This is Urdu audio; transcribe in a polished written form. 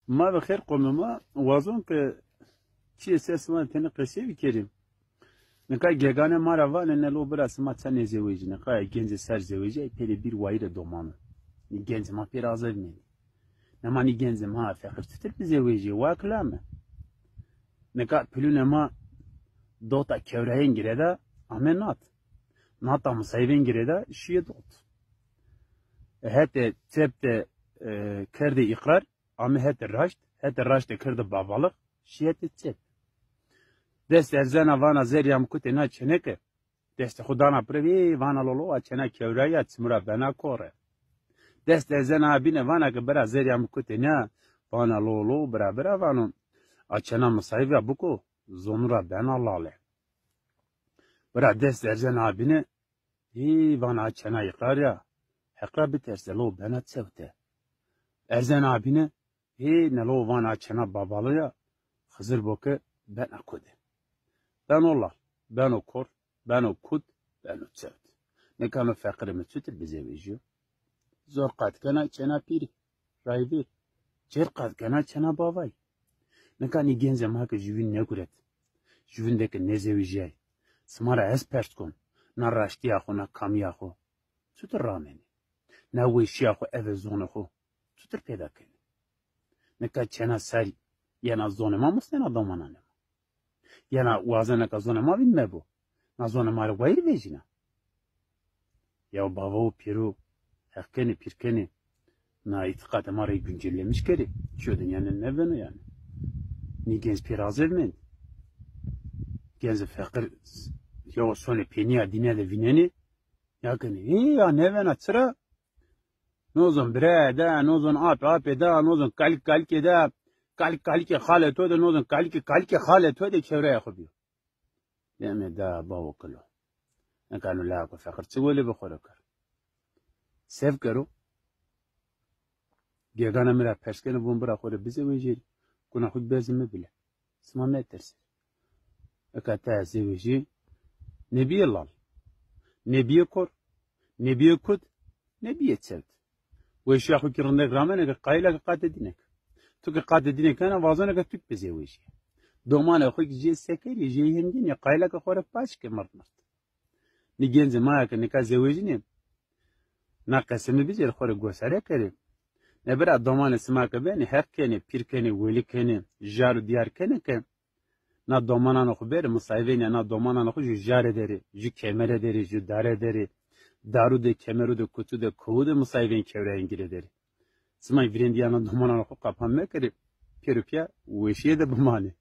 ما بخير قوم ما وازون که چی اساس ما تنه قصه بکریم نکای گگانه ما روان نلو براس ما تنه زویج نکای گنج سر زویج پلی bir وایل دومانو نی گنج ما پیر azar می نما نی گنج ما فخر تتر بزویج واکلامه نکای پلونه ما دوتا کورهین گرده امنات ناتا مسایبین گرده شیه دوت هته تبت کرده اقرار ama hete raşt kırdı babalık şiyet etcet. Dest erzena vana zeryam kuti na çeneke. Dest khudana previ vana lolo a çene kevraya tsmura bena kore. Dest erzena abine vana ke bera zeryam kuti na vana lolo bera vanu a çena musayve buku zonura bena lale. Bera dest erzena abine vana çena yıkar ya. Hekra biterse lo bena tsevte. Erzena abine نلو وانا چنا بابالویا خزر بوکه ben akude. Ben olar, ben okur, ben okud, ben utsevd. Ne kanu fakirimi tütü bize vijiyo. Zor kat kana çena piri, rayvir. Cer kat kana çena bavay. Ne kani genzem hake jüvin ne kuret. Jüvindeki ne zevijay. Smara es perskon. Na raşti yaxo, na kami yaxo. Tütür rameni. Na vişi yaxo eve zonu xo. Tütür pedakeni. نکه چنا سری یه نزدون ما مستن دامانه نم یه نا وازه نکه زون ما بین مبو نزدون ما رو غیر بیجینا یا بابا و پیرو حقنی پیرکنی نا اعتقاد ما رو güncellemiş kere şu dünyanın ne beni yani ni genç pirazer men genç fakir ya sonu peniya dine de vineni ya kene ya ne bana sıra نوزن برای دا نوزن آب دا نوزن کالیک دا کالیک خاله تو دا نوزن کالیک خاله تو دا چهره خوبیو نمی دا باو کلو نکانو لاکو فقر چگولی بخوره کر سیف کرو گیگانا میرا پشکن بون برا خوره بیزه ویجیر کنا خود بیزی مبیله سما میترسی اکتا ازی ویجی نبی اللال نبی کر نبی کد نبی چلد ويش ياخو كيرندك رامنك قايلك قاد دينك تو قاد دينك انا وازنك تك بزي ويش دومان اخو جي سكري جي هندين قايلك خور باش كمرت نيجين زماك نكا زويجني ناقسم بيجي خور غوساره كري نبر دومان اسماك بني حقني بيركني وليكني جار ديار كنك نا دومان اخو بير مصايبين نا دومان اخو جار دري جي كاميرا دري جي دار دري دارو de kemeru de kutu de kovu de musayven kevre İngilizleri. Smay virendiyana domana ko kapanma kere perupya weşiye de bumani.